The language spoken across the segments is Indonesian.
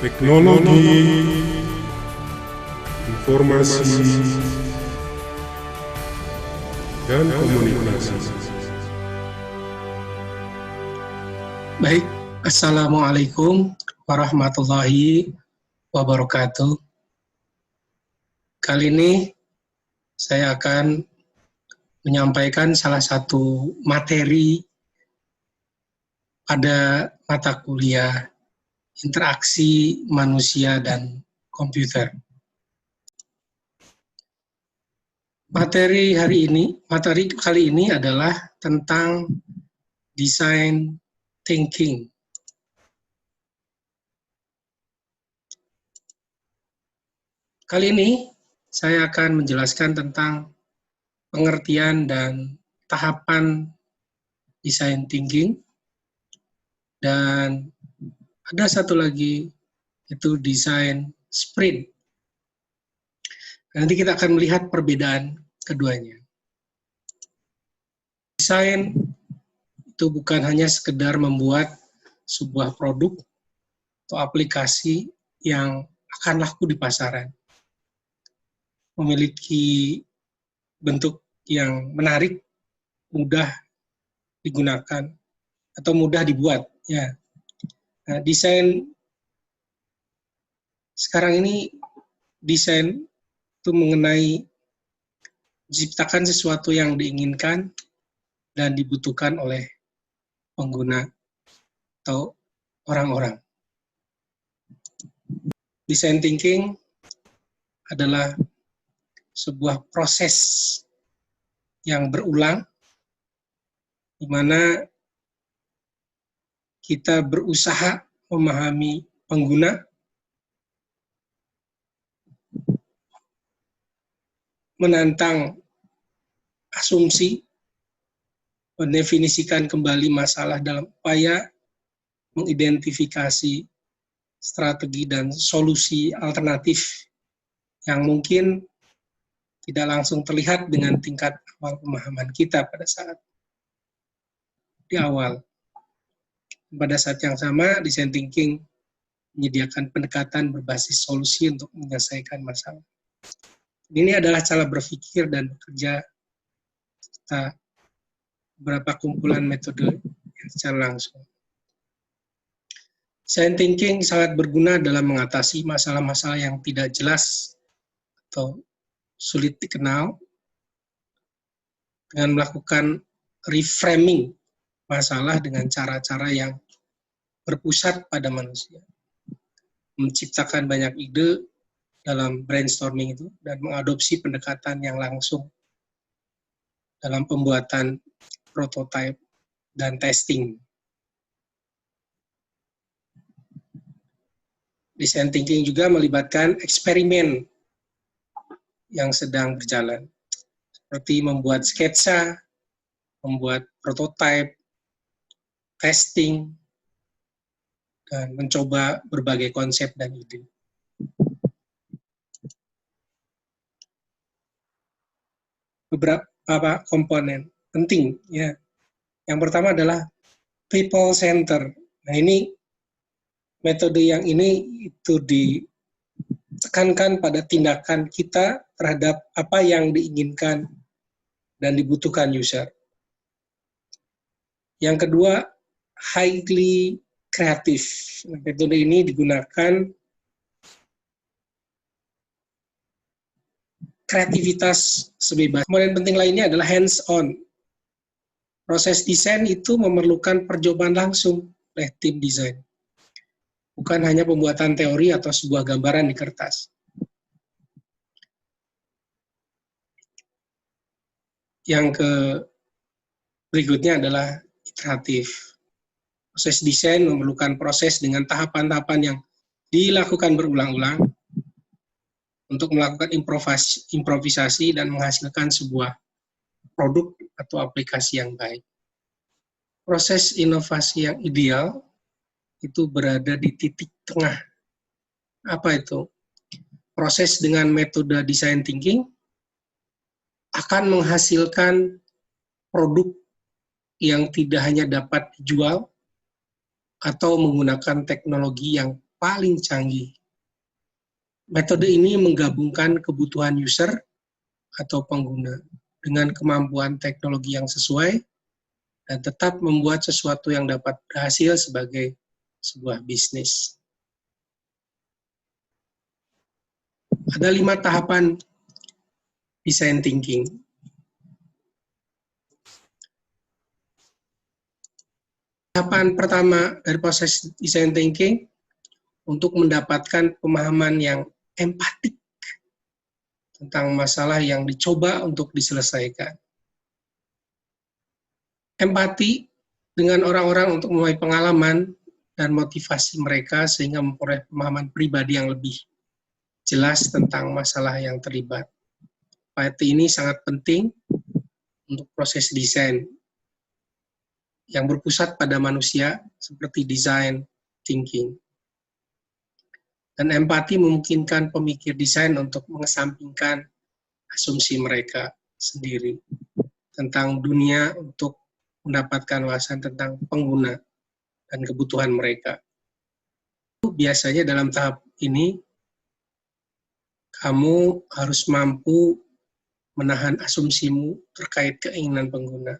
teknologi, informasi, dan komunikasi. Baik, Assalamualaikum warahmatullahi wabarakatuh. Kali ini saya akan menyampaikan salah satu materi pada mata kuliah interaksi manusia dan komputer. Materi kali ini adalah tentang design thinking. Kali ini saya akan menjelaskan tentang pengertian dan tahapan design thinking, dan ada satu lagi, itu design sprint. Nanti kita akan melihat perbedaan keduanya. Desain itu bukan hanya sekedar membuat sebuah produk atau aplikasi yang akan laku di pasaran, memiliki bentuk yang menarik, mudah digunakan, atau mudah dibuat. Ya. Nah, desain sekarang ini, desain itu mengenai menciptakan sesuatu yang diinginkan dan dibutuhkan oleh pengguna atau orang-orang. Design thinking adalah sebuah proses yang berulang, di mana kita berusaha memahami pengguna, menantang asumsi, mendefinisikan kembali masalah dalam upaya mengidentifikasi strategi dan solusi alternatif yang mungkin tidak langsung terlihat dengan tingkat awal pemahaman kita pada saat di awal. Pada saat yang sama, design thinking menyediakan pendekatan berbasis solusi untuk menyelesaikan masalah. Ini adalah cara berpikir dan bekerja serta beberapa kumpulan metode yang secara langsung. Design thinking sangat berguna dalam mengatasi masalah-masalah yang tidak jelas atau sulit dikenal dengan melakukan reframing masalah dengan cara-cara yang berpusat pada manusia. Menciptakan banyak ide dalam brainstorming itu dan mengadopsi pendekatan yang langsung dalam pembuatan prototipe dan testing. Design thinking juga melibatkan eksperimen yang sedang berjalan, seperti membuat sketsa, membuat prototipe, testing, dan mencoba berbagai konsep dan ide. Beberapa komponen penting, ya. Yang pertama adalah people center. Nah, ini metode yang ini itu ditekankan pada tindakan kita terhadap apa yang diinginkan dan dibutuhkan user. Yang kedua, highly kreatif. Metode ini digunakan kreativitas sebebas. Kemudian penting lainnya adalah hands-on. Proses desain itu memerlukan percobaan langsung oleh tim desain. Bukan hanya pembuatan teori atau sebuah gambaran di kertas. Yang berikutnya adalah iteratif. Proses desain memerlukan proses dengan tahapan-tahapan yang dilakukan berulang-ulang untuk melakukan improvisasi dan menghasilkan sebuah produk atau aplikasi yang baik. Proses inovasi yang ideal itu berada di titik tengah. Apa itu? Proses dengan metode design thinking akan menghasilkan produk yang tidak hanya dapat dijual atau menggunakan teknologi yang paling canggih. Metode ini menggabungkan kebutuhan user atau pengguna dengan kemampuan teknologi yang sesuai dan tetap membuat sesuatu yang dapat berhasil sebagai sebuah bisnis. Ada 5 tahapan design thinking. Tahapan pertama dari proses design thinking untuk mendapatkan pemahaman yang empatik tentang masalah yang dicoba untuk diselesaikan. Empati dengan orang-orang untuk memulai pengalaman dan motivasi mereka sehingga memperoleh pemahaman pribadi yang lebih jelas tentang masalah yang terlibat. Empati ini sangat penting untuk proses desain yang berpusat pada manusia seperti design thinking. Dan empati memungkinkan pemikir desain untuk mengesampingkan asumsi mereka sendiri tentang dunia untuk mendapatkan wawasan tentang pengguna dan kebutuhan mereka. Biasanya dalam tahap ini, kamu harus mampu menahan asumsimu terkait keinginan pengguna.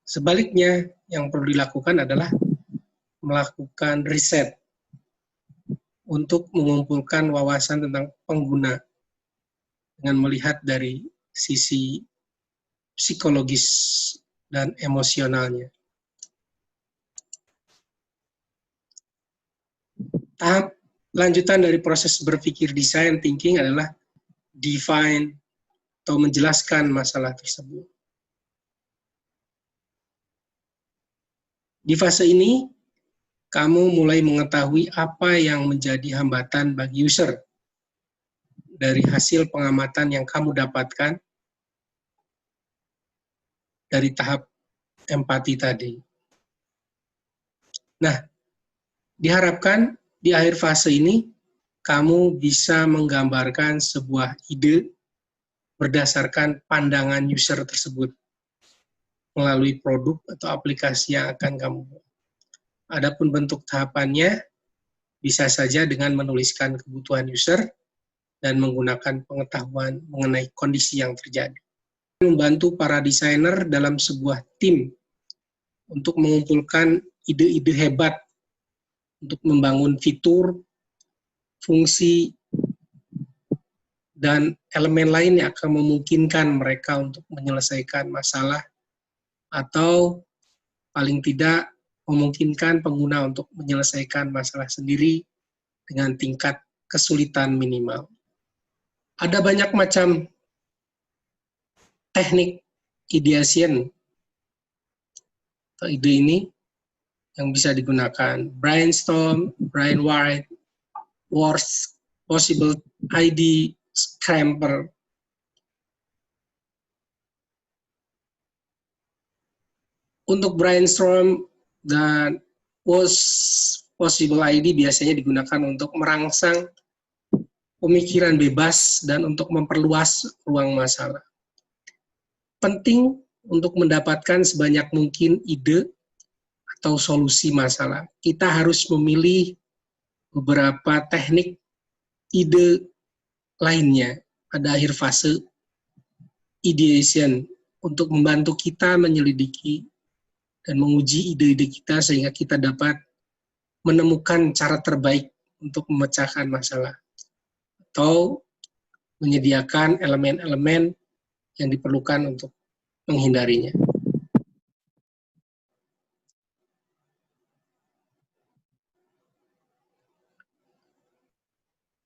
Sebaliknya, yang perlu dilakukan adalah melakukan riset untuk mengumpulkan wawasan tentang pengguna dengan melihat dari sisi psikologis dan emosionalnya. Tahap lanjutan dari proses berpikir design thinking adalah define atau menjelaskan masalah tersebut. Di fase ini, kamu mulai mengetahui apa yang menjadi hambatan bagi user dari hasil pengamatan yang kamu dapatkan dari tahap empati tadi. Nah, diharapkan di akhir fase ini, kamu bisa menggambarkan sebuah ide berdasarkan pandangan user tersebut melalui produk atau aplikasi yang akan kamu buat. Adapun bentuk tahapannya, bisa saja dengan menuliskan kebutuhan user dan menggunakan pengetahuan mengenai kondisi yang terjadi. Membantu para desainer dalam sebuah tim untuk mengumpulkan ide-ide hebat untuk membangun fitur, fungsi, dan elemen lain yang akan memungkinkan mereka untuk menyelesaikan masalah atau paling tidak memungkinkan pengguna untuk menyelesaikan masalah sendiri dengan tingkat kesulitan minimal. Ada banyak macam teknik ideation atau ide ini yang bisa digunakan. Brainstorm, brainwright, worst possible ID, scramble. Untuk brainstorm dan worst possible ID biasanya digunakan untuk merangsang pemikiran bebas dan untuk memperluas ruang masalah. Penting untuk mendapatkan sebanyak mungkin ide atau solusi masalah. Kita harus memilih beberapa teknik ide lainnya pada akhir fase ideation untuk membantu kita menyelidiki dan menguji ide-ide kita sehingga kita dapat menemukan cara terbaik untuk memecahkan masalah atau menyediakan elemen-elemen yang diperlukan untuk menghindarinya.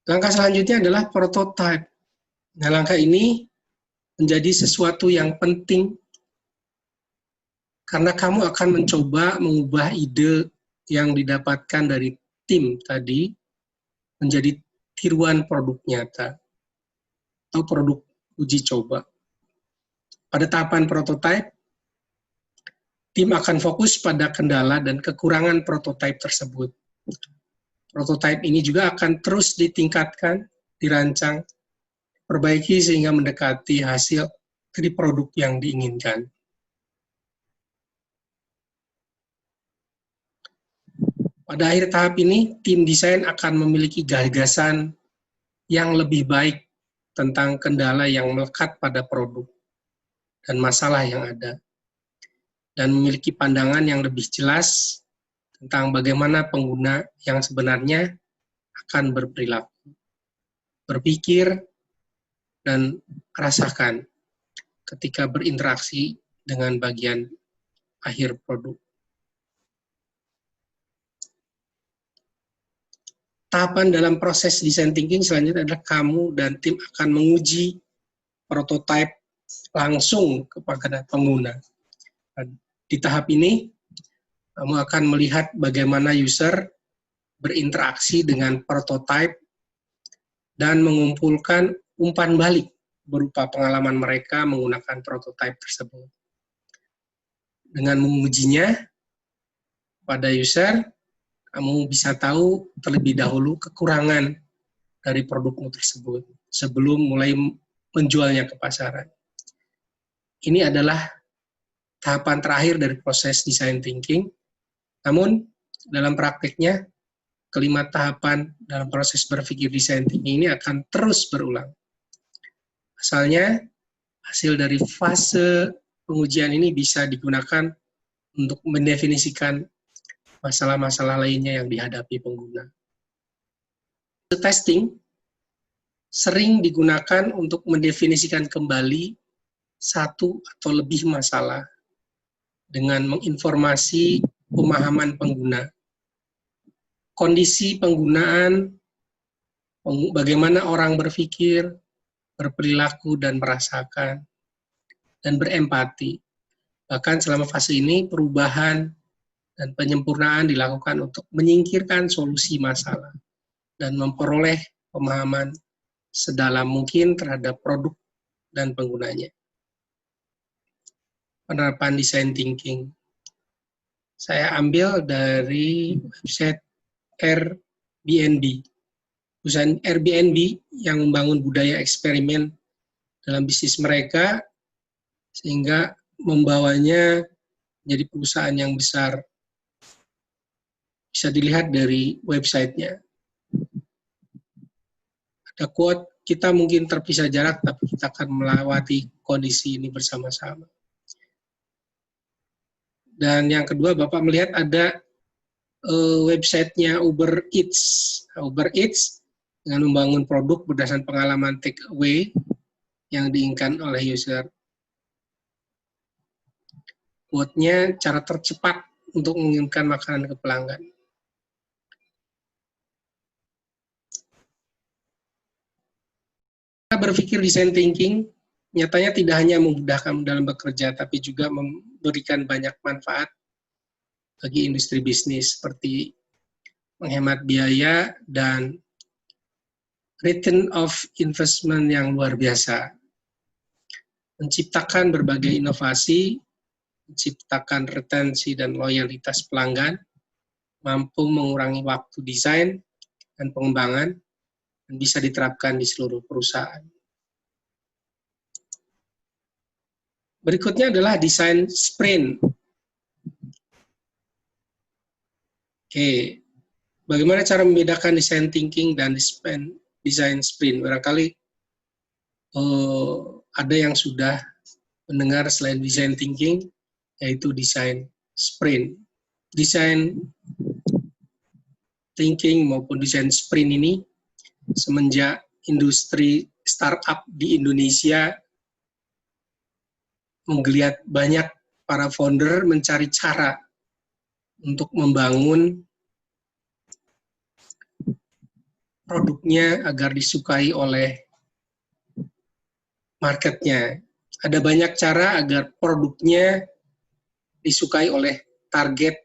Langkah selanjutnya adalah prototype. Nah, langkah ini menjadi sesuatu yang penting karena kamu akan mencoba mengubah ide yang didapatkan dari tim tadi menjadi tiruan produk nyata atau produk uji coba. Pada tahapan prototype, tim akan fokus pada kendala dan kekurangan prototype tersebut. Prototype ini juga akan terus ditingkatkan, dirancang, perbaiki sehingga mendekati hasil dari produk yang diinginkan. Pada akhir tahap ini, tim desain akan memiliki gagasan yang lebih baik tentang kendala yang melekat pada produk dan masalah yang ada, dan memiliki pandangan yang lebih jelas tentang bagaimana pengguna yang sebenarnya akan berperilaku, berpikir, dan rasakan ketika berinteraksi dengan bagian akhir produk. Tahapan dalam proses design thinking selanjutnya adalah kamu dan tim akan menguji prototipe langsung kepada pengguna. Di tahap ini, kamu akan melihat bagaimana user berinteraksi dengan prototipe dan mengumpulkan umpan balik berupa pengalaman mereka menggunakan prototipe tersebut. Dengan mengujinya pada user, kamu bisa tahu terlebih dahulu kekurangan dari produkmu tersebut sebelum mulai menjualnya ke pasaran. Ini adalah tahapan terakhir dari proses design thinking. Namun, dalam praktiknya, kelima tahapan dalam proses berpikir design thinking ini akan terus berulang. Asalnya, hasil dari fase pengujian ini bisa digunakan untuk mendefinisikan masalah-masalah lainnya yang dihadapi pengguna. Testing sering digunakan untuk mendefinisikan kembali satu atau lebih masalah dengan menginformasi pemahaman pengguna, kondisi penggunaan, bagaimana orang berpikir, berperilaku, dan merasakan, dan berempati. Bahkan selama fase ini, perubahan dan penyempurnaan dilakukan untuk menyingkirkan solusi masalah dan memperoleh pemahaman sedalam mungkin terhadap produk dan penggunanya. Penerapan design thinking. Saya ambil dari website Airbnb. Perusahaan Airbnb yang membangun budaya eksperimen dalam bisnis mereka sehingga membawanya menjadi perusahaan yang besar. Bisa dilihat dari websitenya. Ada quote, kita mungkin terpisah jarak, tapi kita akan melewati kondisi ini bersama-sama. Dan yang kedua, Bapak melihat ada websitenya Uber Eats. Uber Eats dengan membangun produk berdasarkan pengalaman take away yang diinginkan oleh user. Quote-nya, cara tercepat untuk mengirimkan makanan ke pelanggan. Kita berpikir design thinking nyatanya tidak hanya memudahkan dalam bekerja, tapi juga memberikan banyak manfaat bagi industri bisnis, seperti menghemat biaya dan return of investment yang luar biasa. Menciptakan berbagai inovasi, menciptakan retensi dan loyalitas pelanggan, mampu mengurangi waktu desain dan pengembangan, dan bisa diterapkan di seluruh perusahaan. Berikutnya adalah desain sprint. Oke, bagaimana cara membedakan design thinking dan design sprint? Barangkali ada yang sudah mendengar selain design thinking, yaitu design sprint. Design thinking maupun design sprint ini semenjak industri startup di Indonesia menggeliat banyak para founder mencari cara untuk membangun produknya agar disukai oleh marketnya. Ada banyak cara agar produknya disukai oleh target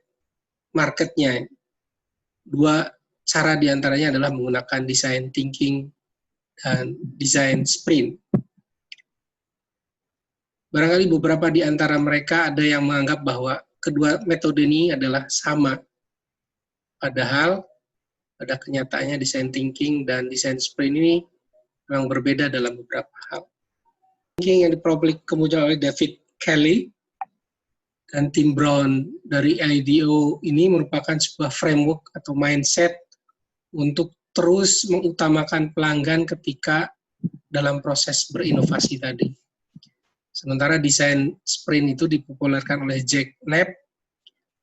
marketnya. Dua cara diantaranya adalah menggunakan design thinking dan design sprint. Barangkali beberapa di antara mereka ada yang menganggap bahwa kedua metode ini adalah sama. Padahal pada kenyataannya design thinking dan design sprint ini memang berbeda dalam beberapa hal. Thinking yang dipublik kemudian oleh David Kelley dan Tim Brown dari IDEO ini merupakan sebuah framework atau mindset untuk terus mengutamakan pelanggan ketika dalam proses berinovasi tadi. Sementara desain sprint itu dipopulerkan oleh Jack Knapp,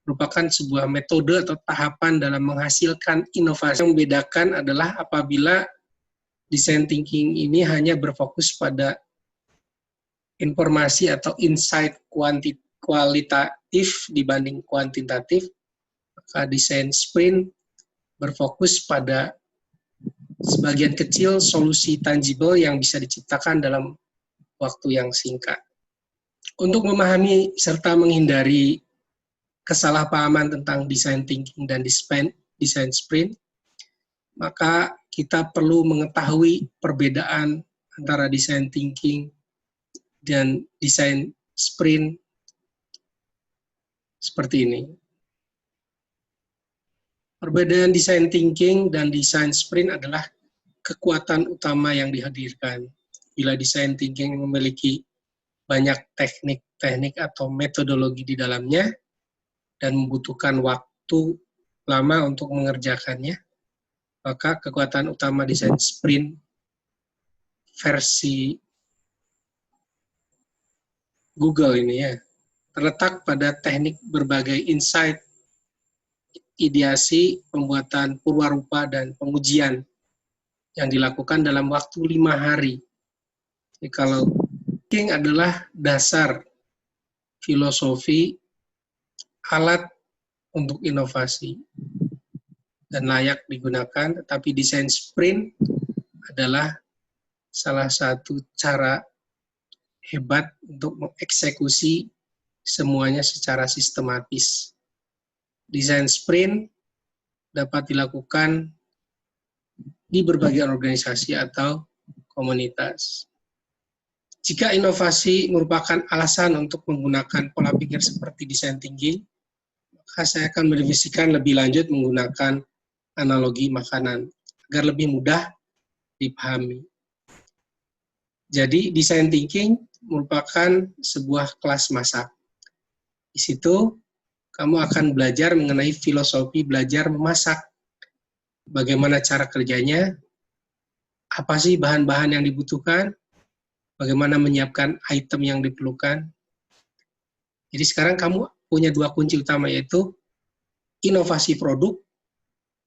merupakan sebuah metode atau tahapan dalam menghasilkan inovasi. Yang membedakan adalah apabila design thinking ini hanya berfokus pada informasi atau insight kualitatif dibanding kuantitatif, maka desain sprint berfokus pada sebagian kecil solusi tangible yang bisa diciptakan dalam waktu yang singkat. Untuk memahami serta menghindari kesalahpahaman tentang design thinking dan design sprint, maka kita perlu mengetahui perbedaan antara design thinking dan design sprint seperti ini. Perbedaan design thinking dan design sprint adalah kekuatan utama yang dihadirkan. Bila design thinking memiliki banyak teknik-teknik atau metodologi di dalamnya dan membutuhkan waktu lama untuk mengerjakannya, maka kekuatan utama desain sprint versi Google ini ya terletak pada teknik berbagai insight, ideasi, pembuatan purwarupa dan pengujian yang dilakukan dalam waktu 5 hari. Jadi kalau thinking adalah dasar filosofi alat untuk inovasi dan layak digunakan, tetapi desain sprint adalah salah satu cara hebat untuk mengeksekusi semuanya secara sistematis. Desain sprint dapat dilakukan di berbagai organisasi atau komunitas. Jika inovasi merupakan alasan untuk menggunakan pola pikir seperti desain thinking, maka saya akan mendefinisikan lebih lanjut menggunakan analogi makanan agar lebih mudah dipahami. Jadi design thinking merupakan sebuah kelas masak. Di situ kamu akan belajar mengenai filosofi belajar memasak. Bagaimana cara kerjanya, apa sih bahan-bahan yang dibutuhkan, bagaimana menyiapkan item yang diperlukan. Jadi sekarang kamu punya 2 kunci utama, yaitu inovasi produk,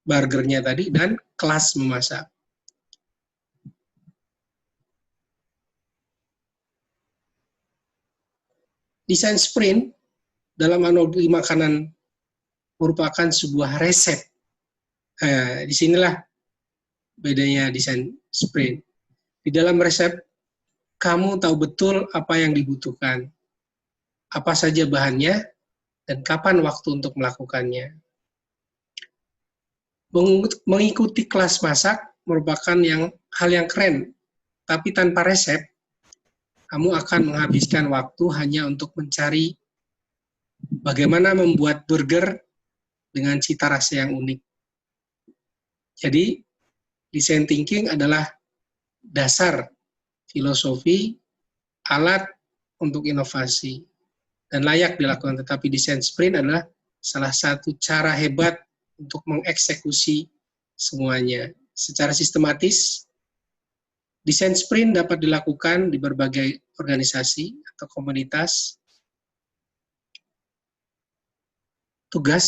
burgernya tadi, dan kelas memasak. Desain sprint dalam analogi makanan merupakan sebuah resep. Disinilah bedanya desain sprint. Di dalam resep, kamu tahu betul apa yang dibutuhkan, apa saja bahannya, dan kapan waktu untuk melakukannya. Mengikuti kelas masak merupakan hal yang keren, tapi tanpa resep, kamu akan menghabiskan waktu hanya untuk mencari bagaimana membuat burger dengan cita rasa yang unik. Jadi, design thinking adalah dasar filosofi, alat untuk inovasi, dan layak dilakukan. Tetapi desain sprint adalah salah satu cara hebat untuk mengeksekusi semuanya. Secara sistematis, desain sprint dapat dilakukan di berbagai organisasi atau komunitas. Tugas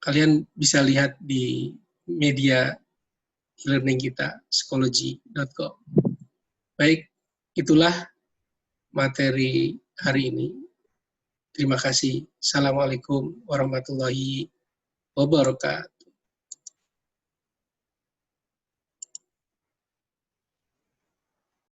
kalian bisa lihat di media e-learning kita, psikologi.com. Baik, itulah materi hari ini. Terima kasih. Assalamualaikum warahmatullahi wabarakatuh.